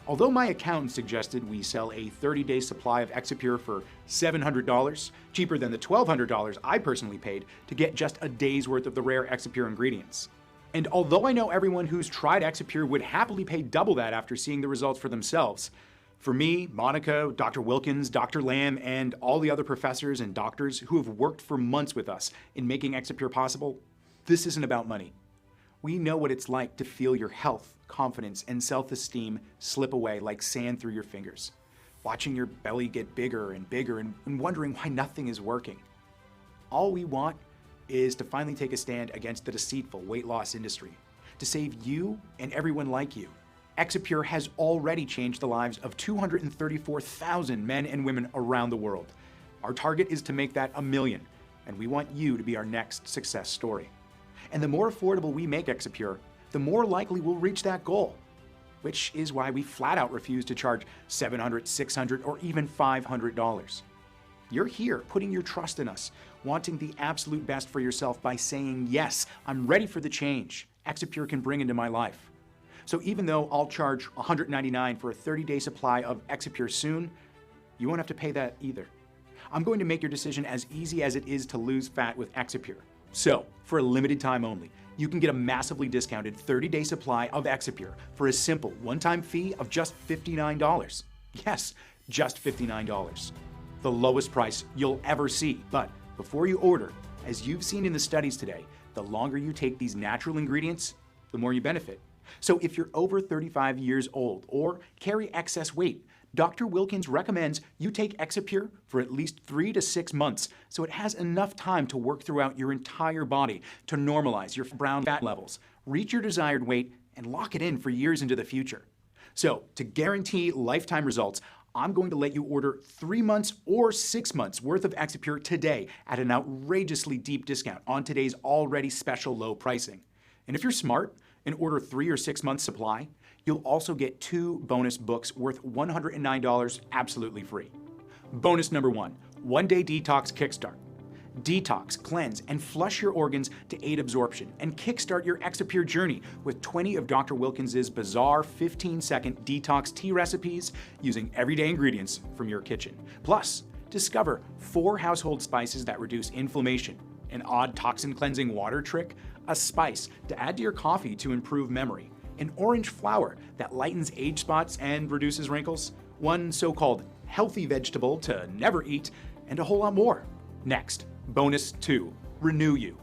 Although my accountant suggested we sell a 30-day supply of Exipure for $700, cheaper than the $1,200 I personally paid to get just a day's worth of the rare Exipure ingredients. And although I know everyone who's tried Exipure would happily pay double that after seeing the results for themselves, For me, Monica, Dr. Wilkins, Dr. Lamb, and all the other professors and doctors who have worked for months with us in making Exipure possible, this isn't about money. We know what it's like to feel your health, confidence, and self-esteem slip away like sand through your fingers, watching your belly get bigger and bigger and wondering why nothing is working. All we want is to finally take a stand against the deceitful weight loss industry, to save you and everyone like you. Exipure has already changed the lives of 234,000 men and women around the world. Our target is to make that 1 million, and we want you to be our next success story. And the more affordable we make Exipure, the more likely we'll reach that goal, which is why we flat out refuse to charge $700, $600, or even $500. You're here putting your trust in us, wanting the absolute best for yourself by saying, yes, I'm ready for the change Exipure can bring into my life. So even though I'll charge $199 for a 30-day supply of Exipure soon, you won't have to pay that either. I'm going to make your decision as easy as it is to lose fat with Exipure. So, for a limited time only, you can get a massively discounted 30-day supply of Exipure for a simple one-time fee of just $59. Yes, just $59. The lowest price you'll ever see. But before you order, as you've seen in the studies today, the longer you take these natural ingredients, the more you benefit. So if you're over 35 years old or carry excess weight, Dr. Wilkins recommends you take Exipure for at least 3 to 6 months so it has enough time to work throughout your entire body to normalize your brown fat levels, reach your desired weight, and lock it in for years into the future. So to guarantee lifetime results, I'm going to let you order 3 months or 6 months worth of Exipure today at an outrageously deep discount on today's already special low pricing. And if you're smart and order 3 or 6 months supply, you'll also get 2 bonus books worth $109 absolutely free. Bonus number 1, 1-day detox kickstart. Detox, cleanse, and flush your organs to aid absorption and kickstart your Exipure journey with 20 of Dr. Wilkins' bizarre 15-second detox tea recipes using everyday ingredients from your kitchen. Plus, discover 4 household spices that reduce inflammation, an odd toxin-cleansing water trick, a spice to add to your coffee to improve memory, an orange flower that lightens age spots and reduces wrinkles, one so-called healthy vegetable to never eat, and a whole lot more. Next, bonus 2, renew you.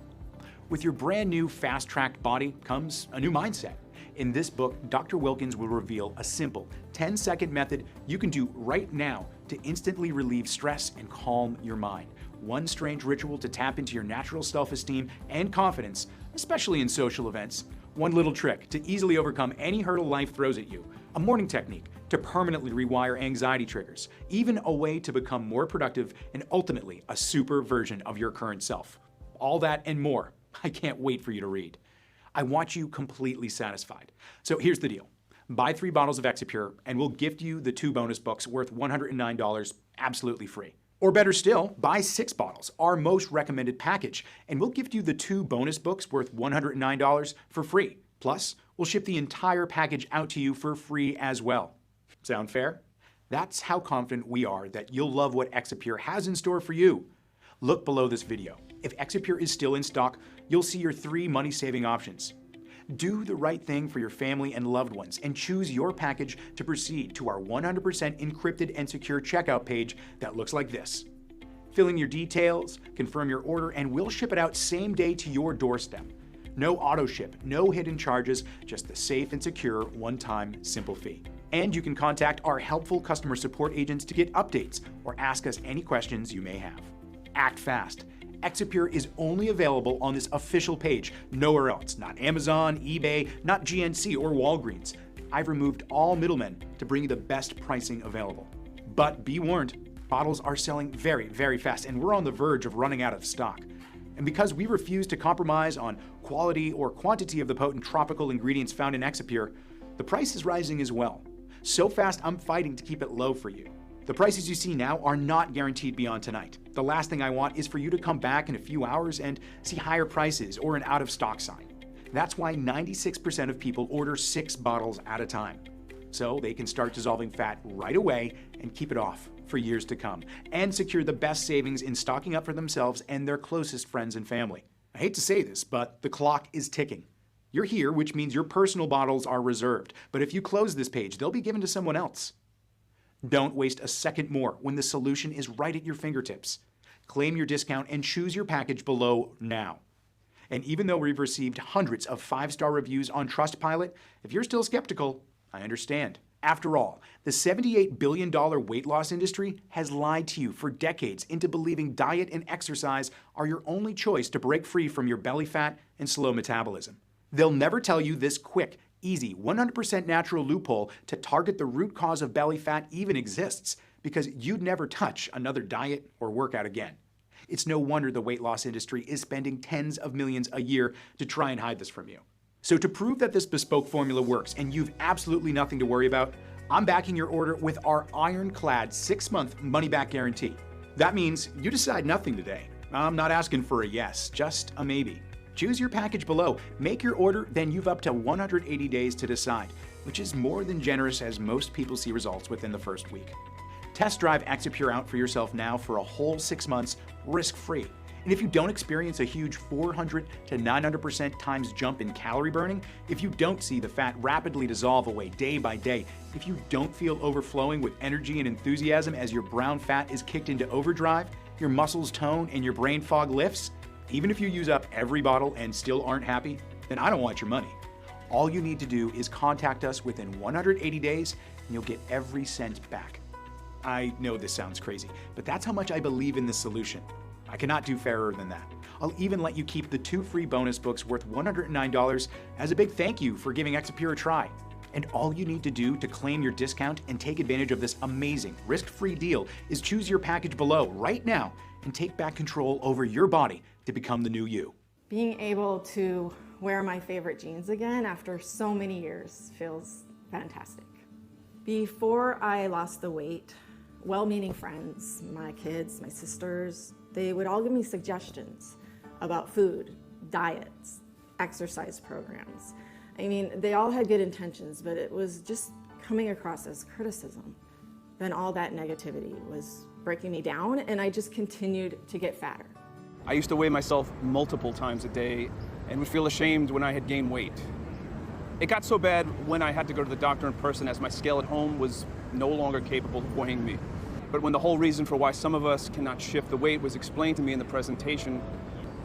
With your brand new fast-tracked body comes a new mindset. In this book, Dr. Wilkins will reveal a simple 10-second method you can do right now to instantly relieve stress and calm your mind. One strange ritual to tap into your natural self-esteem and confidence, especially in social events. One little trick to easily overcome any hurdle life throws at you. A morning technique to permanently rewire anxiety triggers. Even a way to become more productive and ultimately a super version of your current self. All that and more. I can't wait for you to read. I want you completely satisfied. So here's the deal. Buy 3 bottles of Exipure and we'll gift you the 2 bonus books worth $109 absolutely free. Or better still, buy 6 bottles, our most recommended package, and we'll gift you the 2 bonus books worth $109 for free. Plus, we'll ship the entire package out to you for free as well. Sound fair? That's how confident we are that you'll love what Exipure has in store for you. Look below this video. If Exipure is still in stock, you'll see your 3 money-saving options. Do the right thing for your family and loved ones and choose your package to proceed to our 100% encrypted and secure checkout page that looks like this. Fill in your details, confirm your order, and we'll ship it out same day to your doorstep. No auto ship, no hidden charges, just the safe and secure one-time simple fee. And you can contact our helpful customer support agents to get updates or ask us any questions you may have. Act fast. Exipure is only available on this official page, nowhere else. Not Amazon, eBay, not GNC or Walgreens. I've removed all middlemen to bring you the best pricing available. But be warned, bottles are selling very, very fast and we're on the verge of running out of stock. And because we refuse to compromise on quality or quantity of the potent tropical ingredients found in Exipure, the price is rising as well. So fast, I'm fighting to keep it low for you. The prices you see now are not guaranteed beyond tonight. The last thing I want is for you to come back in a few hours and see higher prices or an out-of-stock sign. That's why 96% of people order 6 bottles at a time. So they can start dissolving fat right away and keep it off for years to come, and secure the best savings in stocking up for themselves and their closest friends and family. I hate to say this, but the clock is ticking. You're here, which means your personal bottles are reserved, but if you close this page, they'll be given to someone else. Don't waste a second more when the solution is right at your fingertips. Claim your discount and choose your package below now. And even though we've received hundreds of 5-star reviews on Trustpilot, if you're still skeptical, I understand. After all, the $78 billion weight loss industry has lied to you for decades into believing diet and exercise are your only choice to break free from your belly fat and slow metabolism. They'll never tell you this quick, easy, 100% natural loophole to target the root cause of belly fat even exists, because you'd never touch another diet or workout again. It's no wonder the weight loss industry is spending tens of millions a year to try and hide this from you. So to prove that this bespoke formula works and you've absolutely nothing to worry about, I'm backing your order with our ironclad 6-month money-back guarantee. That means you decide nothing today. I'm not asking for a yes, just a maybe. Choose your package below, make your order, then you've up to 180 days to decide, which is more than generous as most people see results within the first week. Test drive Exipure out for yourself now for a whole 6 months, risk-free. And if you don't experience a huge 400 to 900% times jump in calorie burning, if you don't see the fat rapidly dissolve away day by day, if you don't feel overflowing with energy and enthusiasm as your brown fat is kicked into overdrive, your muscles tone and your brain fog lifts, even if you use up every bottle and still aren't happy, then I don't want your money. All you need to do is contact us within 180 days and you'll get every cent back. I know this sounds crazy, but that's how much I believe in this solution. I cannot do fairer than that. I'll even let you keep the 2 free bonus books worth $109 as a big thank you for giving Exipure a try. And all you need to do to claim your discount and take advantage of this amazing risk-free deal is choose your package below right now and take back control over your body to become the new you. Being able to wear my favorite jeans again after so many years feels fantastic. Before I lost the weight, well-meaning friends, my kids, my sisters, they would all give me suggestions about food, diets, exercise programs. I mean, they all had good intentions, but it was just coming across as criticism. Then all that negativity was breaking me down, and I just continued to get fatter. I used to weigh myself multiple times a day and would feel ashamed when I had gained weight. It got so bad when I had to go to the doctor in person, as my scale at home was no longer capable of weighing me. But when the whole reason for why some of us cannot shift the weight was explained to me in the presentation,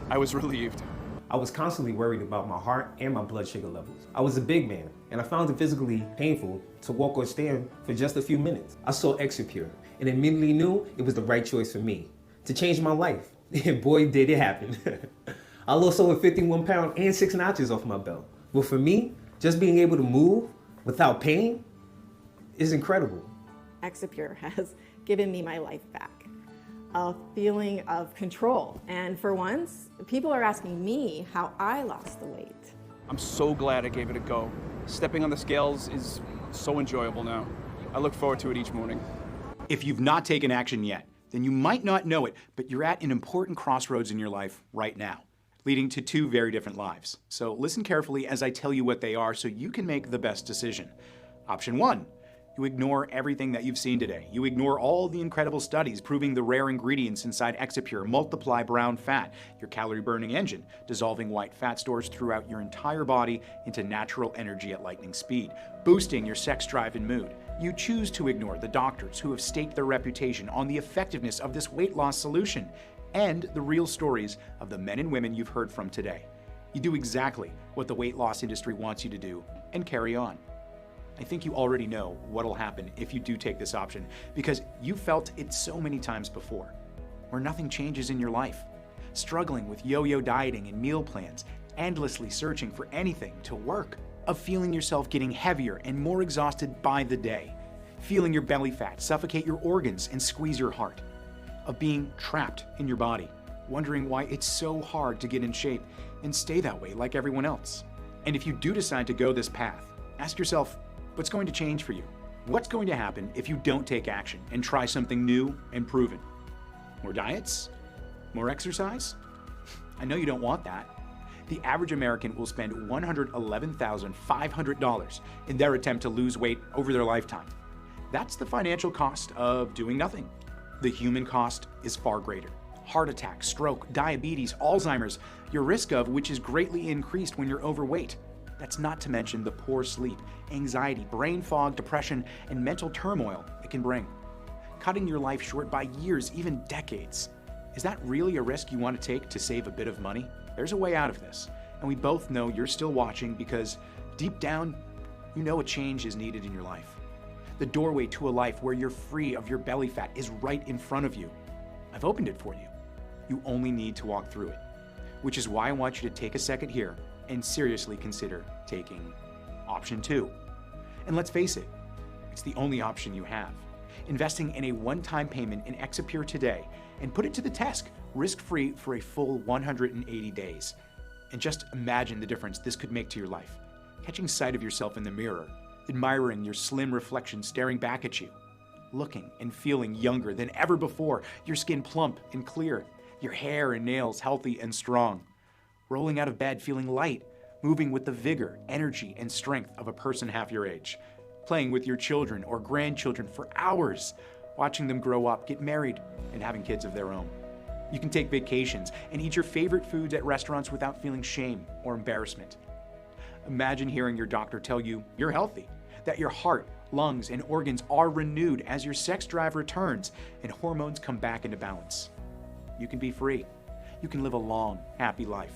I was relieved. I was constantly worried about my heart and my blood sugar levels. I was a big man, and I found it physically painful to walk or stand for just a few minutes. I saw Exipure and immediately knew it was the right choice for me to change my life. And boy, did it happen. I lost over 51 pounds and 6 notches off my belt. But for me, just being able to move without pain is incredible. Exipure has given me my life back, a feeling of control. And for once, people are asking me how I lost the weight. I'm so glad I gave it a go. Stepping on the scales is so enjoyable now. I look forward to it each morning. If you've not taken action yet, then you might not know it, but you're at an important crossroads in your life right now, leading to 2 very different lives. So listen carefully as I tell you what they are so you can make the best decision. Option 1. You ignore everything that you've seen today. You ignore all the incredible studies proving the rare ingredients inside Exipure multiply brown fat, your calorie-burning engine, dissolving white fat stores throughout your entire body into natural energy at lightning speed, boosting your sex drive and mood. You choose to ignore the doctors who have staked their reputation on the effectiveness of this weight loss solution and the real stories of the men and women you've heard from today. You do exactly what the weight loss industry wants you to do and carry on. I think you already know what'll happen if you do take this option, because you felt it so many times before, where nothing changes in your life, struggling with yo-yo dieting and meal plans, endlessly searching for anything to work, of feeling yourself getting heavier and more exhausted by the day, feeling your belly fat suffocate your organs and squeeze your heart, of being trapped in your body, wondering why it's so hard to get in shape and stay that way like everyone else. And if you do decide to go this path, ask yourself, what's going to change for you? What's going to happen if you don't take action and try something new and proven? More diets? More exercise? I know you don't want that. The average American will spend $111,500 in their attempt to lose weight over their lifetime. That's the financial cost of doing nothing. The human cost is far greater. Heart attack, stroke, diabetes, Alzheimer's, your risk of which is greatly increased when you're overweight. That's not to mention the poor sleep, anxiety, brain fog, depression, and mental turmoil it can bring. Cutting your life short by years, even decades. Is that really a risk you want to take to save a bit of money? There's a way out of this, and we both know you're still watching because deep down, you know a change is needed in your life. The doorway to a life where you're free of your belly fat is right in front of you. I've opened it for you. You only need to walk through it, which is why I want you to take a second here and seriously consider taking option 2. And let's face it, it's the only option you have. Investing in a one-time payment in Exipure today and put it to the test, risk-free for a full 180 days. And just imagine the difference this could make to your life. Catching sight of yourself in the mirror, admiring your slim reflection staring back at you, looking and feeling younger than ever before, your skin plump and clear, your hair and nails healthy and strong, rolling out of bed feeling light, moving with the vigor, energy, and strength of a person half your age, playing with your children or grandchildren for hours, watching them grow up, get married, and having kids of their own. You can take vacations and eat your favorite foods at restaurants without feeling shame or embarrassment. Imagine hearing your doctor tell you you're healthy, that your heart, lungs, and organs are renewed as your sex drive returns and hormones come back into balance. You can be free. You can live a long, happy life.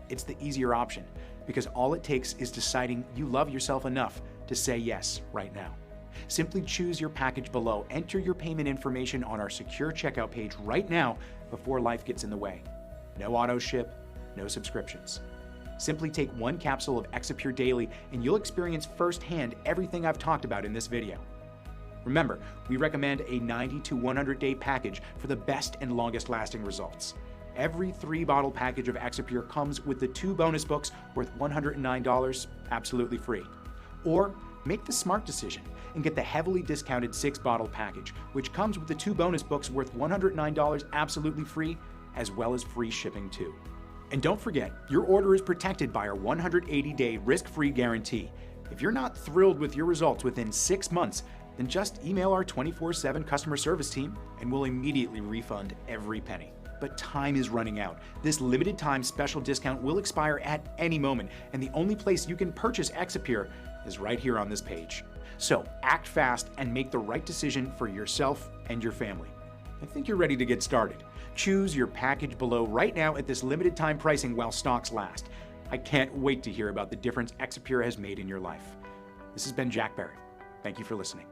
It's the easier option because all it takes is deciding you love yourself enough to say yes right now. Simply choose your package below, enter your payment information on our secure checkout page right now before life gets in the way. No auto ship, no subscriptions. Simply take one capsule of Exipure daily and you'll experience firsthand everything I've talked about in this video. Remember, we recommend a 90 to 100 day package for the best and longest lasting results. Every 3-bottle package of Exipure comes with the 2 bonus books worth $109 absolutely free. Or make the smart decision and get the heavily discounted 6-bottle package, which comes with the 2 bonus books worth $109 absolutely free, as well as free shipping too. And don't forget, your order is protected by our 180-day risk-free guarantee. If you're not thrilled with your results within 6 months, then just email our 24/7 customer service team and we'll immediately refund every penny. But time is running out. This limited time special discount will expire at any moment, and the only place you can purchase Exipure is right here on this page. So act fast and make the right decision for yourself and your family. I think you're ready to get started. Choose your package below right now at this limited time pricing while stocks last. I can't wait to hear about the difference Exipure has made in your life. This has been Jack Barrett. Thank you for listening.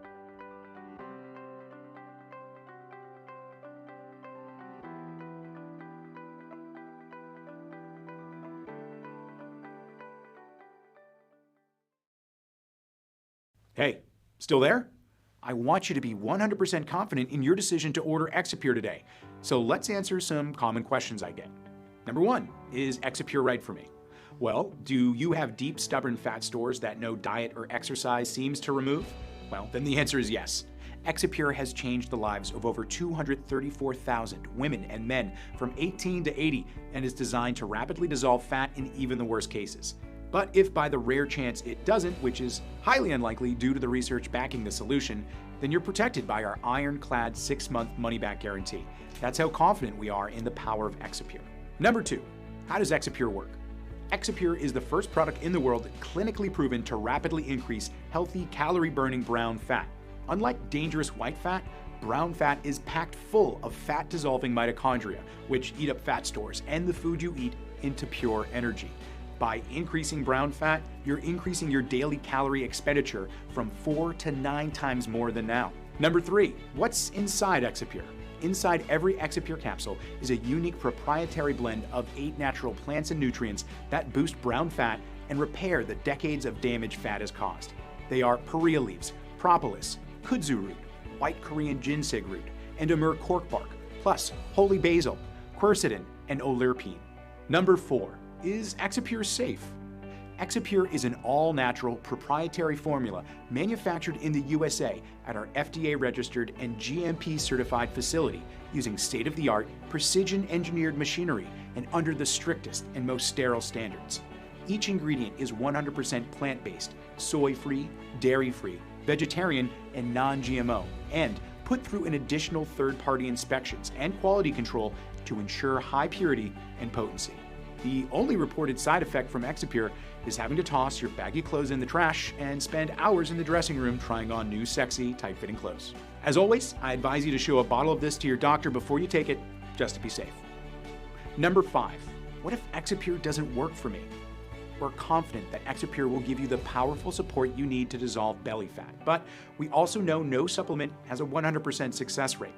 Hey, still there? I want you to be 100% confident in your decision to order Exipure today. So let's answer some common questions I get. Number 1, is Exipure right for me? Well, do you have deep, stubborn fat stores that no diet or exercise seems to remove? Well, then the answer is yes. Exipure has changed the lives of over 234,000 women and men from 18 to 80 and is designed to rapidly dissolve fat in even the worst cases. But if by the rare chance it doesn't, which is highly unlikely due to the research backing the solution, then you're protected by our ironclad 6-month money-back guarantee. That's how confident we are in the power of Exipure. Number 2, how does Exipure work? Exipure is the first product in the world clinically proven to rapidly increase healthy, calorie-burning brown fat. Unlike dangerous white fat, brown fat is packed full of fat-dissolving mitochondria, which eat up fat stores and the food you eat into pure energy. By increasing brown fat, you're increasing your daily calorie expenditure from 4 to 9 times more than now. Number 3, what's inside Exipure? Inside every Exipure capsule is a unique proprietary blend of 8 natural plants and nutrients that boost brown fat and repair the decades of damage fat has caused. They are perea leaves, propolis, kudzu root, white Korean ginseng root, and Amur cork bark, plus holy basil, quercetin, and oleuropein. Number 4, is Exipure safe? Exipure is an all-natural proprietary formula manufactured in the USA at our FDA-registered and GMP-certified facility using state-of-the-art, precision-engineered machinery and under the strictest and most sterile standards. Each ingredient is 100% plant-based, soy-free, dairy-free, vegetarian, and non-GMO, and put through an additional third-party inspections and quality control to ensure high purity and potency. The only reported side effect from Exipure is having to toss your baggy clothes in the trash and spend hours in the dressing room trying on new, sexy, tight-fitting clothes. As always, I advise you to show a bottle of this to your doctor before you take it, just to be safe. Number 5. What if Exipure doesn't work for me? We're confident that Exipure will give you the powerful support you need to dissolve belly fat, but we also know no supplement has a 100% success rate.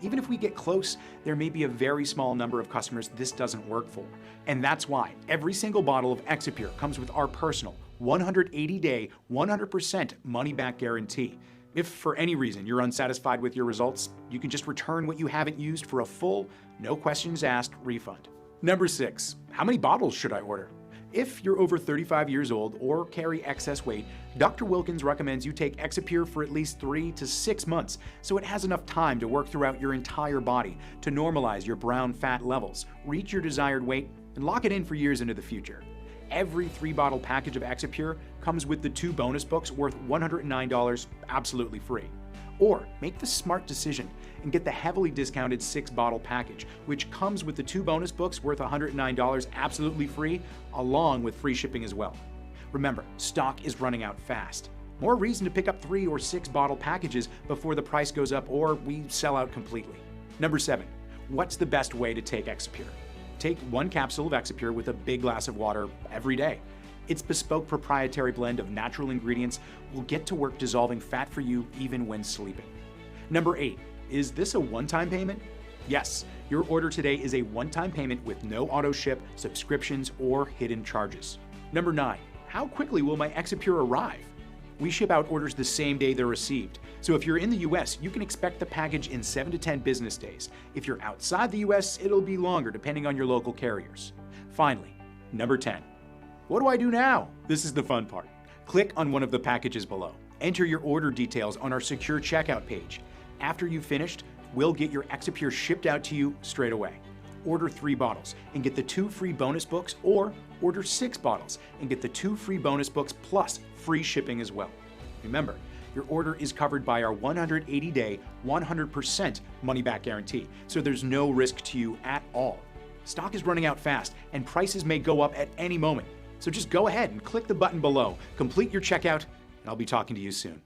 Even if we get close, there may be a very small number of customers this doesn't work for. And that's why every single bottle of Exipure comes with our personal 180-day, 100% money-back guarantee. If for any reason you're unsatisfied with your results, you can just return what you haven't used for a full, no questions asked refund. Number 6, how many bottles should I order? If you're over 35 years old or carry excess weight, Dr. Wilkins recommends you take Exipure for at least 3 to 6 months so it has enough time to work throughout your entire body to normalize your brown fat levels, reach your desired weight, and lock it in for years into the future. Every 3-bottle package of Exipure comes with the 2 bonus books worth $109 absolutely free. Or make the smart decision and get the heavily discounted 6-bottle package, which comes with the 2 bonus books worth $109 absolutely free, along with free shipping as well. Remember, stock is running out fast. More reason to pick up 3 or 6-bottle packages before the price goes up or we sell out completely. Number 7, what's the best way to take Exipure? Take 1 capsule of Exipure with a big glass of water every day. Its bespoke proprietary blend of natural ingredients will get to work dissolving fat for you even when sleeping. Number 8, is this a one-time payment? Yes, your order today is a one-time payment with no auto ship, subscriptions, or hidden charges. Number 9, how quickly will my Exipure arrive? We ship out orders the same day they're received. So if you're in the US, you can expect the package in 7 to 10 business days. If you're outside the US, it'll be longer depending on your local carriers. Finally, number 10. What do I do now? This is the fun part. Click on one of the packages below. Enter your order details on our secure checkout page. After you've finished, we'll get your Exipure shipped out to you straight away. Order 3 bottles and get the 2 free bonus books, or order 6 bottles and get the 2 free bonus books plus free shipping as well. Remember, your order is covered by our 180-day, 100% money-back guarantee, so there's no risk to you at all. Stock is running out fast and prices may go up at any moment. So just go ahead and click the button below, complete your checkout, and I'll be talking to you soon.